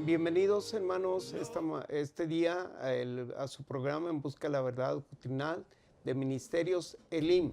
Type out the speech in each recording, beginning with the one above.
Bienvenidos, hermanos, este día a su programa En Busca de la Verdad Doctrinal de Ministerios Elim,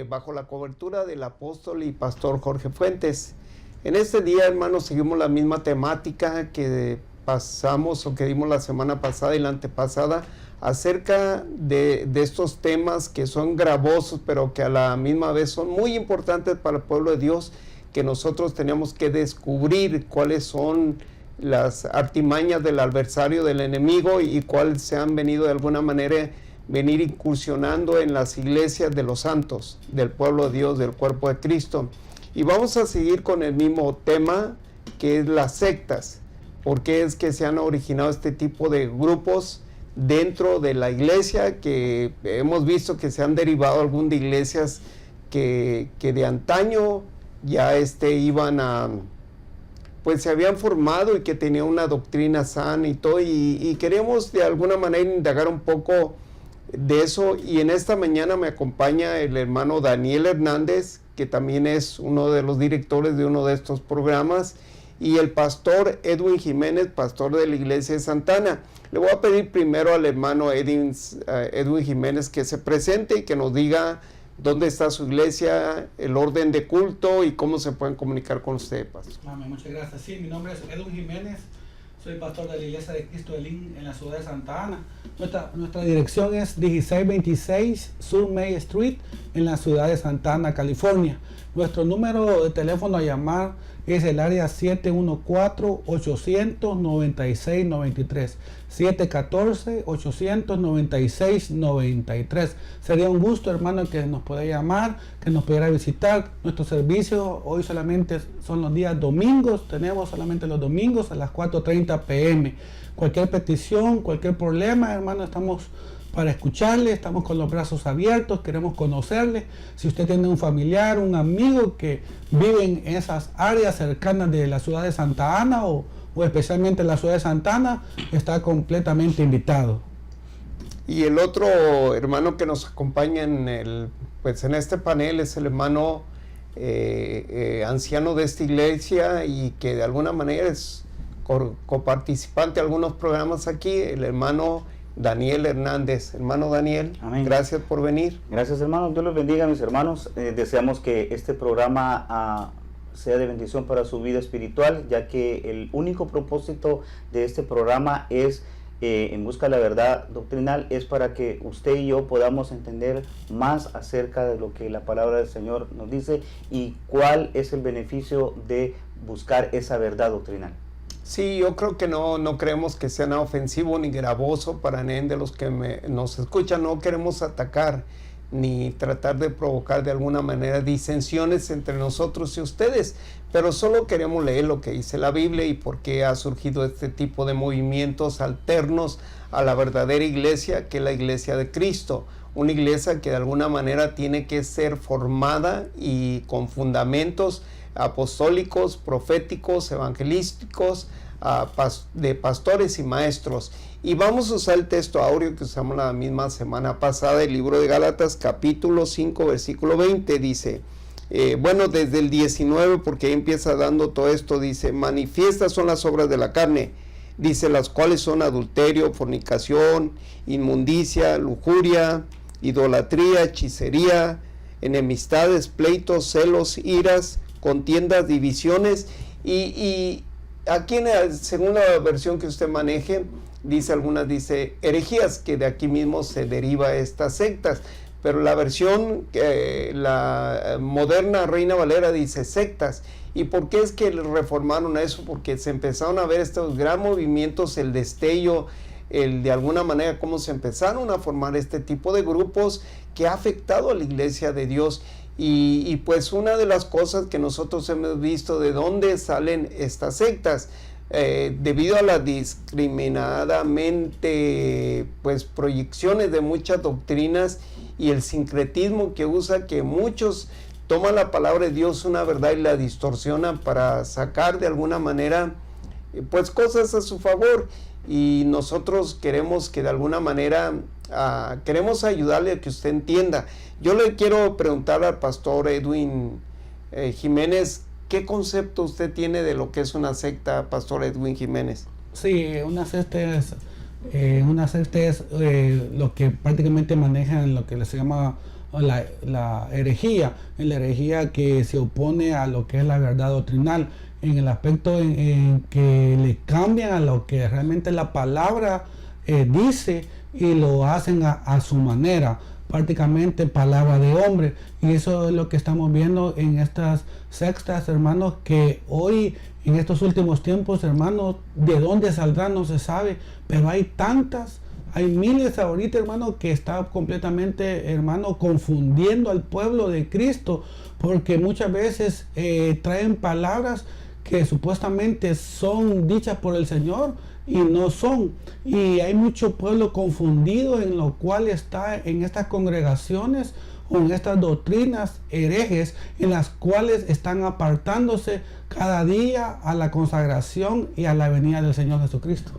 bajo la cobertura del apóstol y pastor Jorge Fuentes. En este día, hermanos, seguimos la misma temática que pasamos o que dimos la semana pasada y la antepasada acerca de estos temas que son gravosos, pero que a la misma vez son muy importantes para el pueblo de Dios, que nosotros tenemos que descubrir cuáles son las artimañas del adversario, del enemigo, y cuáles se han venido de alguna manera venir incursionando en las iglesias de los santos, del pueblo de Dios, del cuerpo de Cristo. Y vamos a seguir con el mismo tema, que es las sectas. ¿Por qué es que se han originado este tipo de grupos dentro de la iglesia? Que hemos visto que se han derivado algunas de iglesias que de antaño ya iban a, pues se habían formado y que tenían una doctrina sana y todo, y queremos de alguna manera indagar un poco de eso. Y en esta mañana me acompaña el hermano Daniel Hernández, que también es uno de los directores de uno de estos programas, y el pastor Edwin Jiménez, pastor de la iglesia de Santana. Le voy a pedir primero al hermano Edwin Jiménez que se presente y que nos diga dónde está su iglesia, el orden de culto y cómo se pueden comunicar con usted, pastor. Amén, muchas gracias. Sí, mi nombre es Edwin Jiménez, soy pastor de la iglesia de Cristo Elim en la ciudad de Santa Ana. Nuestra dirección es 1626 Sur May Street en la ciudad de Santa Ana, California. Nuestro número de teléfono a llamar es el área 714-896-93. 714-896-93. Sería un gusto, hermano, que nos pueda llamar, que nos pudiera visitar. Nuestro servicio hoy solamente son los días domingos. Tenemos solamente los domingos a las 4:30 p.m. Cualquier petición, cualquier problema, hermano, estamos para escucharle, estamos con los brazos abiertos, queremos conocerle. Si usted tiene un familiar, un amigo que vive en esas áreas cercanas de la ciudad de Santa Ana o especialmente en la ciudad de Santa Ana, está completamente invitado. Y el otro hermano que nos acompaña en este panel es el hermano anciano de esta iglesia y que de alguna manera es coparticipante de algunos programas aquí, el hermano Daniel Hernández. Hermano Daniel, amén. Gracias por venir. Gracias, hermano. Dios los bendiga, mis hermanos. Deseamos que este programa sea de bendición para su vida espiritual, ya que el único propósito de este programa es En Busca de la Verdad Doctrinal, es para que usted y yo podamos entender más acerca de lo que la palabra del Señor nos dice y cuál es el beneficio de buscar esa verdad doctrinal. Sí, yo creo que no creemos que sea nada ofensivo ni gravoso para nadie de los que nos escuchan. No queremos atacar ni tratar de provocar de alguna manera disensiones entre nosotros y ustedes, pero solo queremos leer lo que dice la Biblia y por qué ha surgido este tipo de movimientos alternos a la verdadera iglesia, que es la iglesia de Cristo. Una iglesia que de alguna manera tiene que ser formada y con fundamentos apostólicos, proféticos, evangelísticos, de pastores y maestros. Y vamos a usar el texto áureo que usamos la misma semana pasada, el libro de Gálatas, capítulo 5, versículo 20, dice, desde el 19, porque ahí empieza dando todo esto, dice, manifiestas son las obras de la carne, dice, las cuales son adulterio, fornicación, inmundicia, lujuria, idolatría, hechicería, enemistades, pleitos, celos, iras, contiendas, divisiones. Y aquí en la segunda versión que usted maneje, dice herejías, que de aquí mismo se deriva estas sectas, pero la versión, la moderna Reina Valera dice sectas. ¿Y por qué es que reformaron eso? Porque se empezaron a ver estos gran movimientos, el destello, de alguna manera cómo se empezaron a formar este tipo de grupos que ha afectado a la iglesia de Dios. Y pues una de las cosas que nosotros hemos visto de dónde salen estas sectas, debido a la discriminadamente proyecciones de muchas doctrinas y el sincretismo que usa, que muchos toman la palabra de Dios, una verdad, y la distorsionan para sacar de alguna manera cosas a su favor. Y nosotros queremos que de alguna manera queremos ayudarle a que usted entienda. Yo le quiero preguntar al pastor Edwin Jiménez, ¿Qué concepto usted tiene de lo que es una secta, Pastor Edwin Jiménez? Sí, una secta es lo que prácticamente manejan lo que se llama la herejía, en la herejía que se opone a lo que es la verdad doctrinal, en el aspecto en que le cambian a lo que realmente la palabra dice y lo hacen a su manera, prácticamente palabra de hombre. Y eso es lo que estamos viendo en estas sectas, hermanos, que hoy en estos últimos tiempos, hermanos, de dónde saldrán no se sabe, pero hay tantas, hay miles ahorita, hermanos, que está completamente, hermano, confundiendo al pueblo de Cristo, porque muchas veces traen palabras que supuestamente son dichas por el Señor y no son. Y hay mucho pueblo confundido en lo cual está en estas congregaciones o en estas doctrinas herejes, en las cuales están apartándose cada día a la consagración y a la venida del Señor Jesucristo.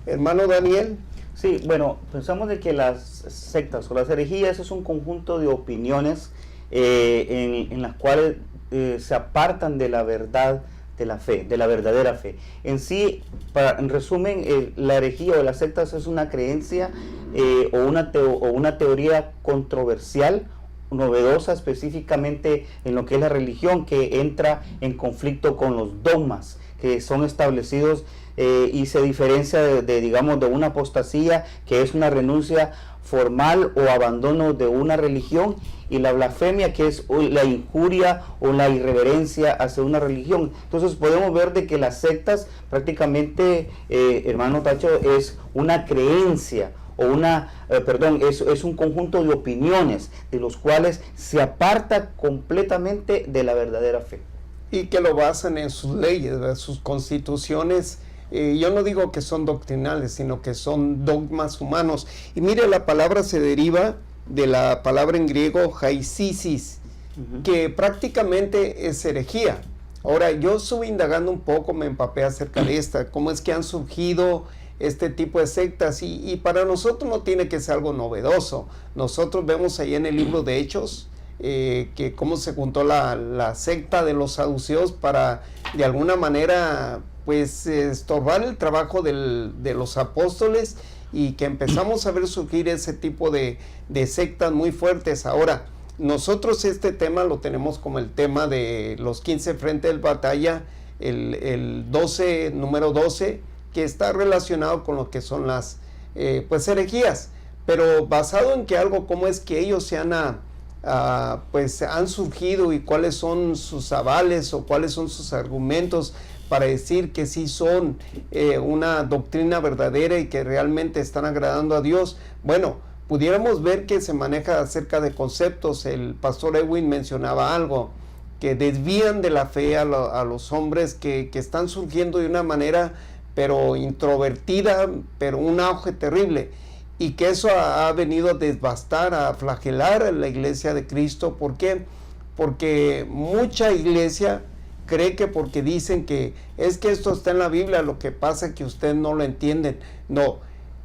Hermano Daniel. Sí, bueno, pensamos de que las sectas o las herejías es un conjunto de opiniones en las cuales se apartan de la verdad de la fe, de la verdadera fe. En sí, en resumen, la herejía o las sectas es una creencia o una teoría controversial, novedosa específicamente en lo que es la religión, que entra en conflicto con los dogmas que son establecidos y se diferencia digamos, de una apostasía, que es una renuncia formal o abandono de una religión, y la blasfemia, que es la injuria o la irreverencia hacia una religión. Entonces podemos ver de que las sectas prácticamente, hermano Tacho, es una creencia o es un conjunto de opiniones de los cuales se aparta completamente de la verdadera fe. Y que lo basan en sus leyes, ¿verdad? Sus constituciones. Yo no digo que son doctrinales, sino que son dogmas humanos. Y mire, la palabra se deriva de la palabra en griego jaisisis, que prácticamente es herejía. Ahora, yo estuve indagando un poco, me empapé acerca de cómo es que han surgido este tipo de sectas, y para nosotros no tiene que ser algo novedoso. Nosotros vemos ahí en el libro de Hechos, que cómo se juntó la secta de los saduceos para de alguna manera pues estorbar el trabajo de los apóstoles, y que empezamos a ver surgir ese tipo de sectas muy fuertes. Ahora, nosotros este tema lo tenemos como el tema de los 15 frentes de batalla, el 12, número 12, que está relacionado con lo que son las pues herejías, pero basado en que algo como es que ellos se han surgido y cuáles son sus avales o cuáles son sus argumentos para decir que sí son una doctrina verdadera y que realmente están agradando a Dios. Bueno, pudiéramos ver que se maneja acerca de conceptos. El pastor Edwin mencionaba algo, que desvían de la fe a los hombres que están surgiendo de una manera pero introvertida, pero un auge terrible, y que eso ha venido a devastar, a flagelar a la iglesia de Cristo. ¿Por qué? Porque mucha iglesia cree que porque dicen que es que esto está en la Biblia, lo que pasa es que ustedes no lo entienden. No,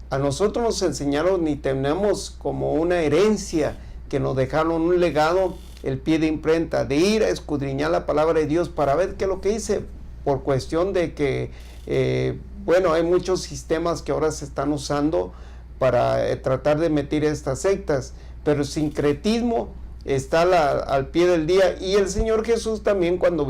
a nosotros nos enseñaron, ni tenemos como una herencia que nos dejaron un legado, el pie de imprenta, de ir a escudriñar la palabra de Dios para ver qué es lo que dice, por cuestión de que, hay muchos sistemas que ahora se están usando para tratar de meter estas sectas, pero el sincretismo está al pie del día. Y el Señor Jesús también, cuando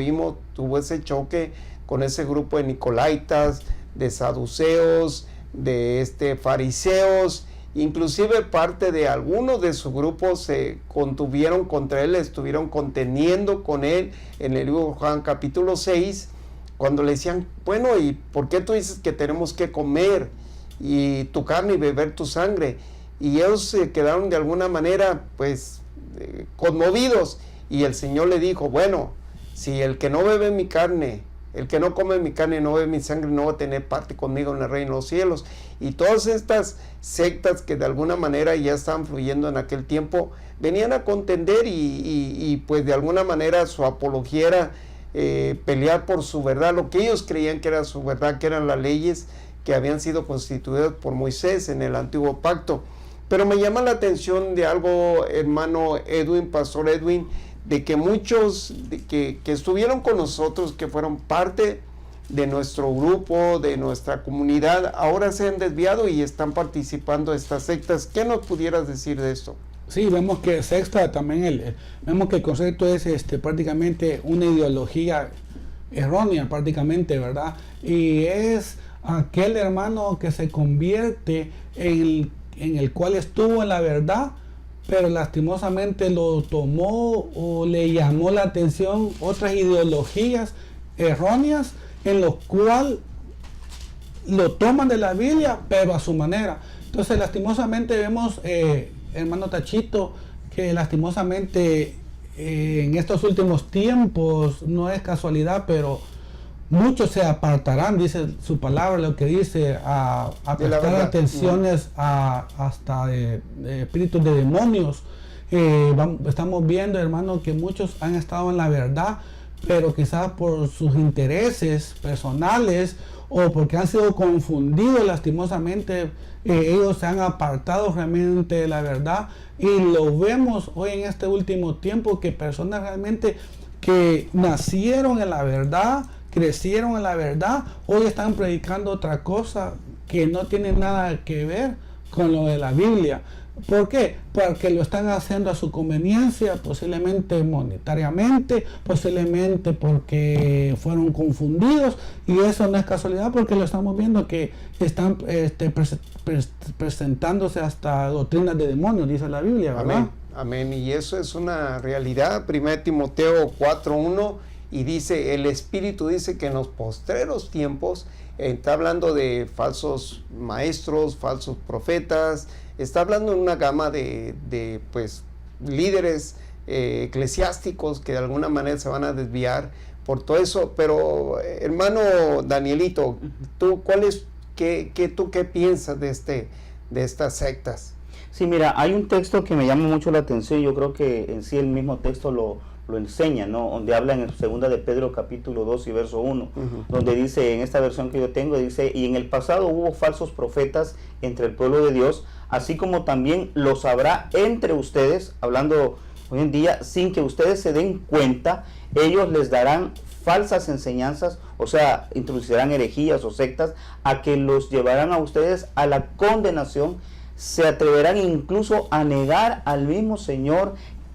tuvo ese choque con ese grupo de nicolaitas, de saduceos, de fariseos, inclusive parte de algunos de su grupo se contuvieron contra él, estuvieron conteniendo con él en el libro de Juan capítulo 6, cuando le decían, bueno, ¿y por qué tú dices que tenemos que comer y tu carne y beber tu sangre? Y ellos se quedaron de alguna manera pues conmovidos, y el Señor le dijo, bueno, si el que no bebe mi carne, el que no come mi carne y no bebe mi sangre, no va a tener parte conmigo en el reino de los cielos. Y todas estas sectas que de alguna manera ya estaban fluyendo en aquel tiempo, venían a contender y pues de alguna manera su apología era pelear por su verdad, lo que ellos creían que era su verdad, que eran las leyes que habían sido constituidas por Moisés en el antiguo pacto. Pero me llama la atención de algo, hermano Edwin, pastor Edwin, de que muchos que estuvieron con nosotros, que fueron parte de nuestro grupo, de nuestra comunidad, ahora se han desviado y están participando de estas sectas. ¿Qué nos pudieras decir de esto? Sí, vemos que secta también, vemos que el concepto es prácticamente una ideología errónea, prácticamente, ¿verdad? Y es aquel hermano que se convierte en el cual estuvo en la verdad, pero lastimosamente lo tomó o le llamó la atención otras ideologías erróneas, en lo cual lo toman de la Biblia, pero a su manera. Entonces, lastimosamente vemos, hermano Tachito, que lastimosamente en estos últimos tiempos, no es casualidad, pero muchos se apartarán, dice su palabra, lo que dice, a prestar atenciones hasta de espíritus de demonios. Estamos viendo, hermano, que muchos han estado en la verdad, pero quizás por sus intereses personales o porque han sido confundidos lastimosamente, ellos se han apartado realmente de la verdad, y lo vemos hoy en este último tiempo, que personas realmente que nacieron en la verdad, crecieron en la verdad, hoy están predicando otra cosa que no tiene nada que ver con lo de la Biblia. ¿Por qué? Porque lo están haciendo a su conveniencia, posiblemente monetariamente, posiblemente porque fueron confundidos, y eso no es casualidad, porque lo estamos viendo que están presentándose hasta doctrinas de demonios, dice la Biblia, ¿verdad? Amén, amén, y eso es una realidad. 1 Timoteo 4:1, y dice, el Espíritu dice que en los postreros tiempos, está hablando de falsos maestros, falsos profetas, está hablando de una gama de pues, líderes eclesiásticos que de alguna manera se van a desviar por todo eso. Pero, hermano Danielito, ¿tú qué piensas de estas sectas? Sí, mira, hay un texto que me llama mucho la atención. Yo creo que en sí el mismo texto lo enseña, ¿no? Donde habla en el 2 de Pedro capítulo 2 y verso 1, donde dice, en esta versión que yo tengo, dice, y en el pasado hubo falsos profetas entre el pueblo de Dios, así como también los habrá entre ustedes, hablando hoy en día, sin que ustedes se den cuenta, ellos les darán falsas enseñanzas, o sea, introducirán herejías o sectas, a que los llevarán a ustedes a la condenación, se atreverán incluso a negar al mismo Señor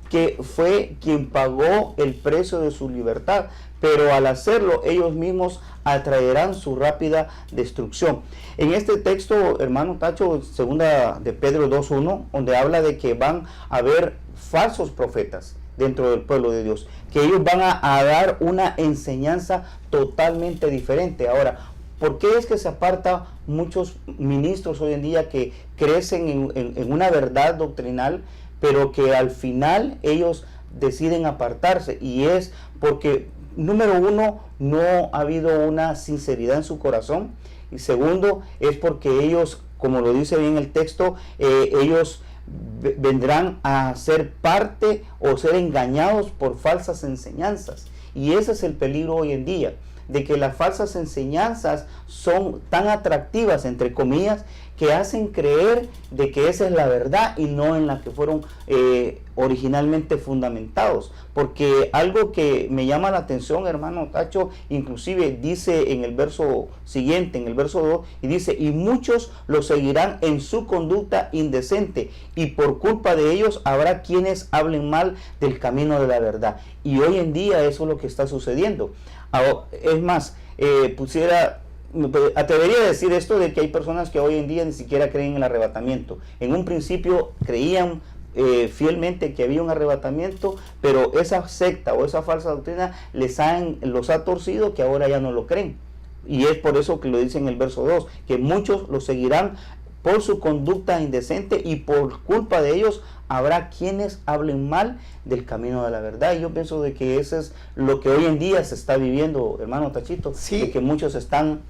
que fue quien pagó el precio de su libertad, pero al hacerlo ellos mismos atraerán su rápida destrucción. En este texto, hermano Tacho, 2 de Pedro 2:1, donde habla de que van a haber falsos profetas dentro del pueblo de Dios, que ellos van a dar una enseñanza totalmente diferente. Ahora, ¿por qué es que se aparta muchos ministros hoy en día que crecen en una verdad doctrinal, pero que al final ellos deciden apartarse? Y es porque, número uno, no ha habido una sinceridad en su corazón, y segundo, es porque ellos, como lo dice bien el texto, ellos vendrán a ser parte o ser engañados por falsas enseñanzas. Y ese es el peligro hoy en día, de que las falsas enseñanzas son tan atractivas, entre comillas, que hacen creer de que esa es la verdad y no en la que fueron originalmente fundamentados. Porque algo que me llama la atención, hermano Tacho, inclusive dice en el verso siguiente, en el verso 2, y dice, y muchos lo seguirán en su conducta indecente, y por culpa de ellos habrá quienes hablen mal del camino de la verdad. Y hoy en día eso es lo que está sucediendo. Es más, me atrevería a decir esto, de que hay personas que hoy en día ni siquiera creen en el arrebatamiento. En un principio creían fielmente que había un arrebatamiento, pero esa secta o esa falsa doctrina los ha torcido, que ahora ya no lo creen. Y es por eso que lo dice en el verso 2, que muchos lo seguirán por su conducta indecente, y por culpa de ellos habrá quienes hablen mal del camino de la verdad. Y yo pienso de que eso es lo que hoy en día se está viviendo, hermano Tachito, sí, de que muchos están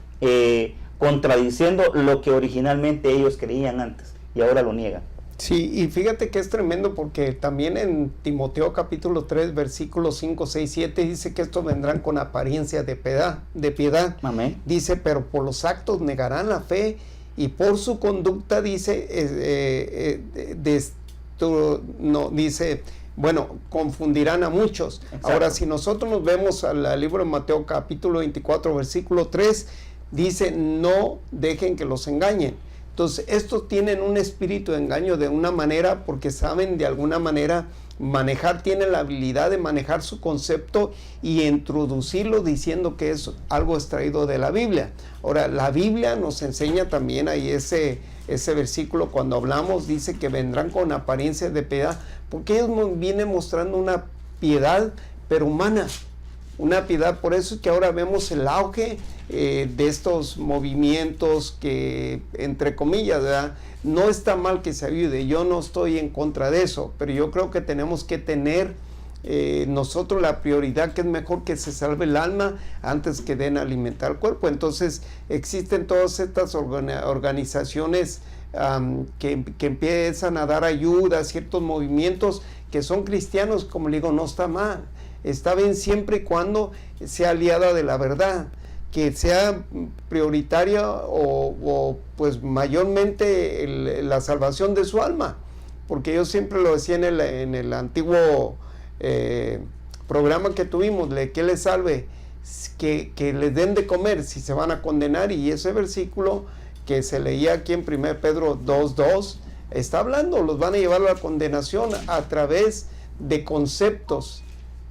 contradiciendo lo que originalmente ellos creían antes y ahora lo niegan. Sí, y fíjate que es tremendo, porque también en Timoteo capítulo 3, versículos 5, 6, 7, dice que estos vendrán con apariencia de piedad. Amén. Dice, pero por los actos negarán la fe, y por su conducta, dice, bueno, confundirán a muchos. Exacto. Ahora, si nosotros nos vemos al libro de Mateo capítulo 24, versículo 3, dice, no dejen que los engañen. Entonces, estos tienen un espíritu de engaño de una manera, porque saben de alguna manera manejar, tienen la habilidad de manejar su concepto y introducirlo diciendo que es algo extraído de la Biblia. Ahora, la Biblia nos enseña también ahí ese versículo cuando hablamos, dice que vendrán con apariencia de piedad, porque ellos vienen mostrando una piedad, pero humana, una piedad. Por eso es que ahora vemos el auge de estos movimientos que, entre comillas, ¿verdad? No está mal que se ayude, yo no estoy en contra de eso, pero yo creo que tenemos que tener nosotros la prioridad, que es mejor que se salve el alma antes que den a alimentar el cuerpo. Entonces existen todas estas organizaciones que empiezan a dar ayuda a ciertos movimientos que son cristianos, como le digo, no está mal, está bien siempre y cuando sea aliada de la verdad, que sea prioritaria o pues mayormente la salvación de su alma, porque yo siempre lo decía en el antiguo programa que tuvimos, que les salve, que les den de comer si se van a condenar. Y ese versículo que se leía aquí en 1 Pedro 2:2 está hablando, los van a llevar a la condenación a través de conceptos,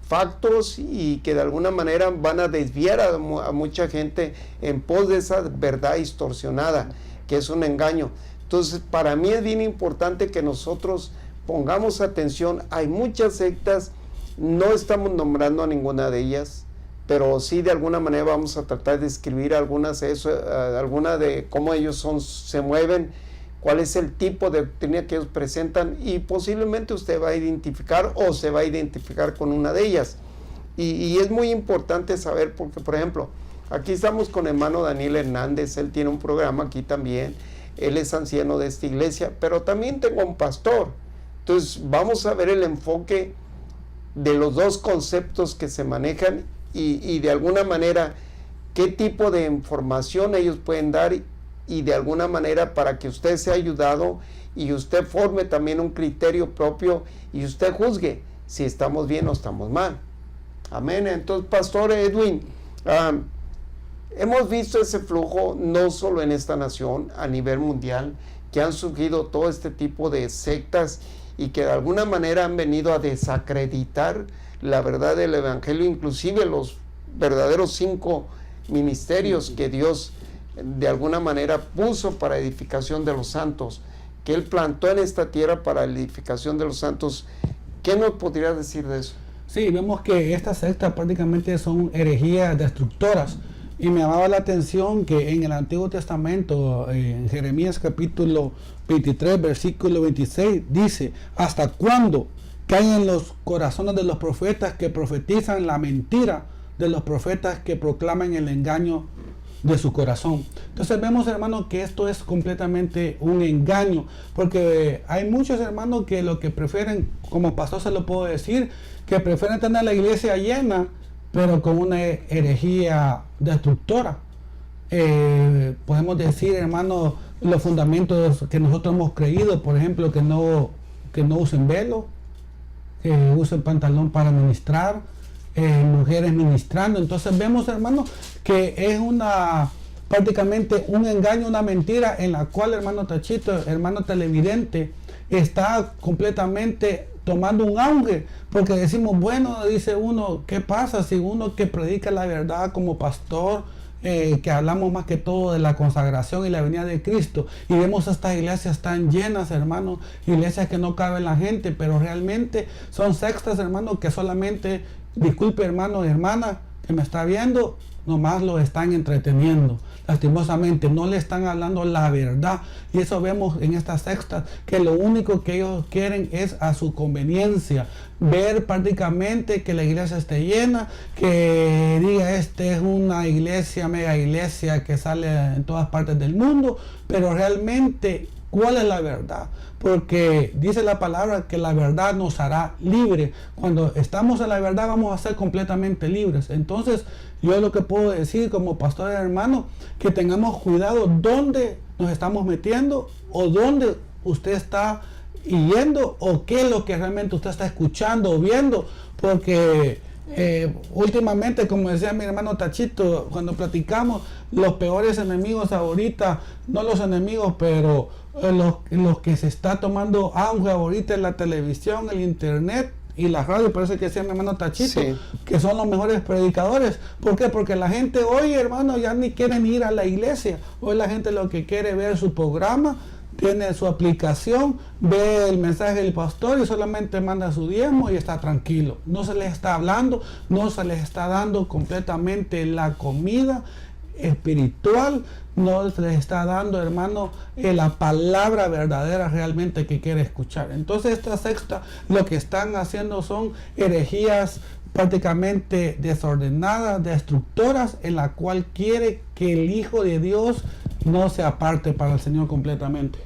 factos, y que de alguna manera van a desviar a mucha gente en pos de esa verdad distorsionada, que es un engaño. Entonces, para mí es bien importante que nosotros pongamos atención. Hay muchas sectas, no estamos nombrando a ninguna de ellas, pero sí de alguna manera vamos a tratar de escribir algunas de cómo ellos se mueven, cuál es el tipo de doctrina que ellos presentan, y posiblemente usted va a identificar o se va a identificar con una de ellas. Y es muy importante saber, porque por ejemplo, aquí estamos con el hermano Daniel Hernández, él tiene un programa aquí también, él es anciano de esta iglesia, pero también tengo un pastor. Entonces vamos a ver el enfoque de los dos conceptos que se manejan y de alguna manera qué tipo de información ellos pueden dar, y de alguna manera para que usted sea ayudado y usted forme también un criterio propio y usted juzgue si estamos bien o estamos mal. Amén. Entonces, Pastor Edwin, hemos visto ese flujo no solo en esta nación, a nivel mundial, que han surgido todo este tipo de sectas y que de alguna manera han venido a desacreditar la verdad del evangelio, inclusive los verdaderos 5 ministerios que Dios de alguna manera puso para edificación de los santos, que Él plantó en esta tierra para la edificación de los santos. ¿Qué nos podría decir de eso? Sí, vemos que estas sectas prácticamente son herejías destructoras, y me llamaba la atención que en el Antiguo Testamento, en Jeremías capítulo 23, versículo 26, dice: ¿hasta cuándo caen en los corazones de los profetas que profetizan la mentira, de los profetas que proclaman el engaño de su corazón? Entonces vemos, hermanos, que esto es completamente un engaño, porque hay muchos hermanos que lo que prefieren, como pastor se lo puedo decir, que prefieren tener la iglesia llena, pero con una herejía destructora. Podemos decir, hermanos, los fundamentos que nosotros hemos creído, por ejemplo, que no usen velo, que usen pantalón para ministrar, mujeres ministrando. Entonces vemos, hermanos, que es prácticamente un engaño, una mentira, en la cual, hermano Tachito, hermano televidente, está completamente tomando un auge, porque decimos, bueno, dice uno, ¿qué pasa si uno que predica la verdad como pastor, que hablamos más que todo de la consagración y la venida de Cristo, y vemos estas iglesias tan llenas, hermanos, iglesias que no cabe la gente, pero realmente son sectas, hermanos, que solamente, disculpe, hermano y hermana que me está viendo, nomás lo están entreteniendo. Lastimosamente no le están hablando la verdad, y eso vemos en estas sectas, que lo único que ellos quieren es a su conveniencia, ver prácticamente que la iglesia esté llena, que diga este es una iglesia, mega iglesia que sale en todas partes del mundo, pero realmente ¿cuál es la verdad? Porque dice la palabra que la verdad nos hará libres. Cuando estamos en la verdad vamos a ser completamente libres. Entonces yo lo que puedo decir como pastor y hermano, que tengamos cuidado dónde nos estamos metiendo o dónde usted está y yendo, o qué es lo que realmente usted está escuchando o viendo, porque últimamente, como decía mi hermano Tachito, cuando platicamos, los peores enemigos ahorita, no los enemigos, pero los que se está tomando auge ahorita en la televisión, el internet y la radio, parece que decía mi hermano Tachito, sí, que son los mejores predicadores. ¿Por qué? Porque la gente hoy, hermano, ya ni quieren ir a la iglesia. Hoy la gente lo que quiere ver su programa, tiene su aplicación, ve el mensaje del pastor y solamente manda su diezmo y está tranquilo. No se les está hablando, no se les está dando completamente la comida espiritual, no se les está dando, hermano, la palabra verdadera realmente que quiere escuchar. Entonces esta secta lo que están haciendo son herejías prácticamente desordenadas, destructoras, en la cual quiere que el Hijo de Dios no se aparte para el Señor completamente.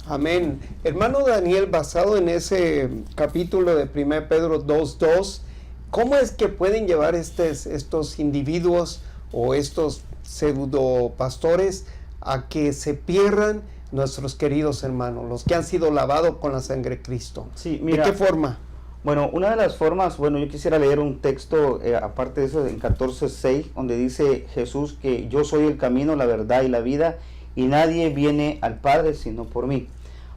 Amén. Hermano Daniel, basado en ese capítulo de 1 Pedro 2:2, ¿cómo es que pueden llevar estos individuos o estos pseudo pastores a que se pierdan nuestros queridos hermanos, los que han sido lavados con la sangre de Cristo? Sí, mira, ¿de qué forma? Bueno, una de las formas, yo quisiera leer un texto, aparte de eso, en 14:6, donde dice Jesús que yo soy el camino, la verdad y la vida, y nadie viene al Padre sino por mí.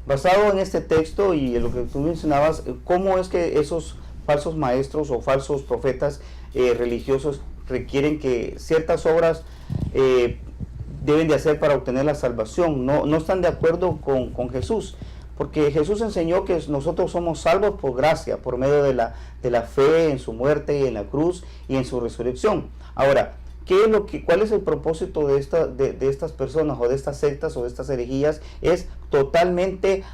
Basado en este texto y en lo que tú mencionabas, ¿cómo es que esos falsos maestros o falsos profetas religiosos requieren que ciertas obras deben de hacer para obtener la salvación? No están de acuerdo con Jesús. Porque Jesús enseñó que nosotros somos salvos por gracia, por medio de la fe en su muerte y en la cruz y en su resurrección. Ahora, ¿cuál es el propósito de estas personas o de estas sectas o de estas herejías? Es totalmente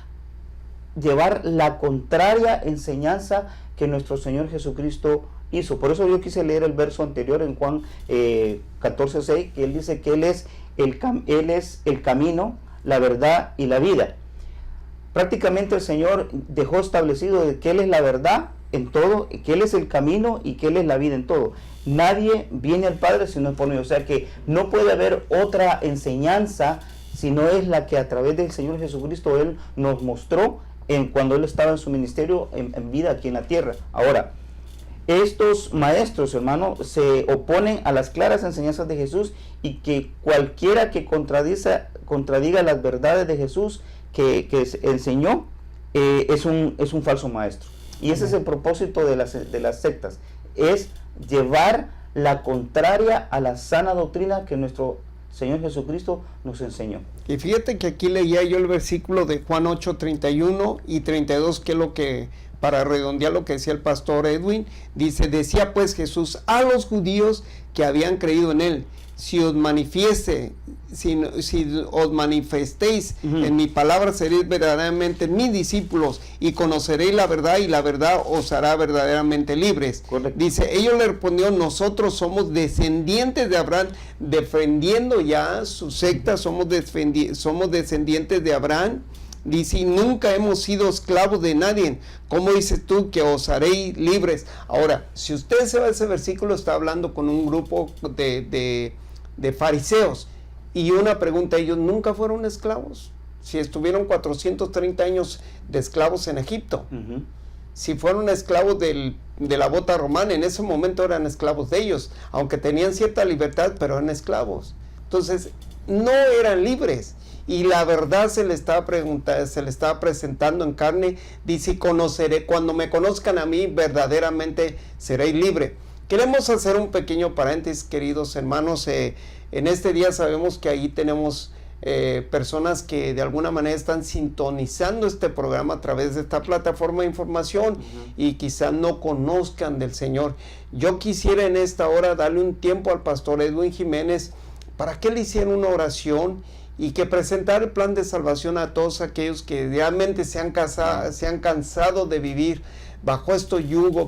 llevar la contraria enseñanza que nuestro Señor Jesucristo hizo. Por eso yo quise leer el verso anterior en Juan 14:6, que Él dice que Él es el camino, la verdad y la vida. Prácticamente el Señor dejó establecido de que Él es la verdad en todo, que Él es el camino y que Él es la vida en todo. Nadie viene al Padre si no es por mí. O sea que no puede haber otra enseñanza si no es la que a través del Señor Jesucristo Él nos mostró cuando Él estaba en su ministerio en vida aquí en la tierra. Ahora, estos maestros, hermano, se oponen a las claras enseñanzas de Jesús, y que cualquiera que contradiga las verdades de Jesús que enseñó es un falso maestro. Y ese es el propósito de las sectas, es llevar la contraria a la sana doctrina que nuestro Señor Jesucristo nos enseñó. Y fíjate que aquí leía yo el versículo de Juan 8:31 y 32, que es lo que, para redondear lo que decía el pastor Edwin, decía pues Jesús a los judíos que habían creído en Él: si os manifestéis en mi palabra, seréis verdaderamente mis discípulos y conoceréis la verdad, y la verdad os hará verdaderamente libres. Correcto. Dice, ellos le respondieron: nosotros somos descendientes de Abraham, defendiendo ya su secta, somos descendientes de Abraham. Dice, y nunca hemos sido esclavos de nadie. ¿Cómo dices tú que os haréis libres? Ahora, si usted se va a ese versículo, está hablando con un grupo de fariseos. Y una pregunta: ¿ellos nunca fueron esclavos? Si estuvieron 430 años de esclavos en Egipto. Si fueron esclavos de la bota romana, en ese momento eran esclavos de ellos, aunque tenían cierta libertad, pero eran esclavos. Entonces, no eran libres. Y la verdad se le estaba presentando en carne. Dice, cuando me conozcan a mí, verdaderamente seréis libre. Queremos hacer un pequeño paréntesis, queridos hermanos. En este día sabemos que ahí tenemos personas que de alguna manera están sintonizando este programa a través de esta plataforma de información y quizás no conozcan del Señor. Yo quisiera en esta hora darle un tiempo al pastor Edwin Jiménez para que le hiciera una oración y que presentara el plan de salvación a todos aquellos que realmente se han cansado de vivir bajo estos yugos,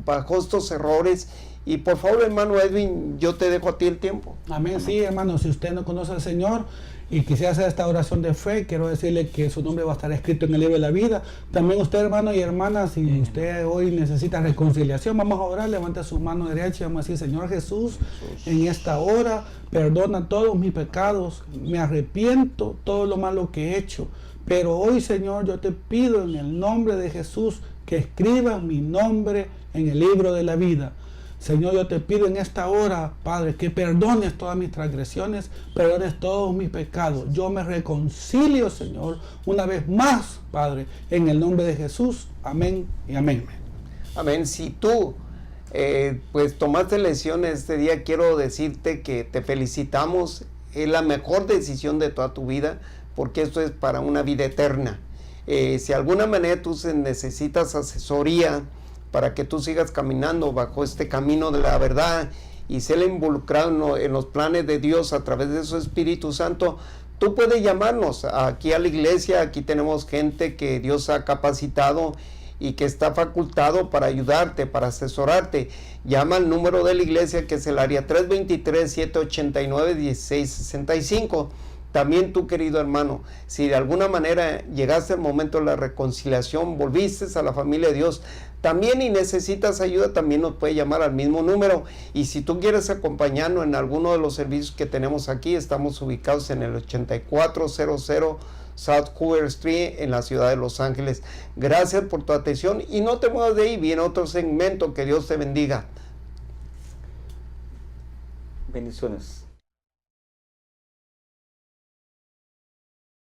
bajo estos errores, Y por favor, hermano Edwin, yo te dejo a ti el tiempo. Amén. Sí, hermano, si usted no conoce al Señor y quisiera hacer esta oración de fe, quiero decirle que su nombre va a estar escrito en el libro de la vida. También usted, hermano y hermana, si usted hoy necesita reconciliación, vamos a orar, levante su mano derecha y vamos a decir: Señor Jesús, en esta hora, perdona todos mis pecados, me arrepiento todo lo malo que he hecho. Pero hoy, Señor, yo te pido en el nombre de Jesús que escribas mi nombre en el libro de la vida. Señor, yo te pido en esta hora, Padre, que perdones todas mis transgresiones, perdones todos mis pecados. Yo me reconcilio, Señor, una vez más, Padre, en el nombre de Jesús. Amén y amén. Amén. Si tú pues tomaste lección este día, quiero decirte que te felicitamos. Es la mejor decisión de toda tu vida, porque esto es para una vida eterna. Si de alguna manera tú necesitas asesoría para que tú sigas caminando bajo este camino de la verdad y ser involucrado en los planes de Dios a través de su Espíritu Santo, tú puedes llamarnos aquí a la iglesia. Aquí tenemos gente que Dios ha capacitado y que está facultado para ayudarte, para asesorarte. Llama al número de la iglesia, que es el área 323-789-1665. También tú, querido hermano, si de alguna manera llegaste al momento de la reconciliación, volviste a la familia de Dios, también y necesitas ayuda, también nos puede llamar al mismo número. Y si tú quieres acompañarnos en alguno de los servicios que tenemos aquí, estamos ubicados en el 8400 South Hoover Street en la ciudad de Los Ángeles. Gracias por tu atención y no te muevas de ahí, viene otro segmento. Que Dios te bendiga. Bendiciones.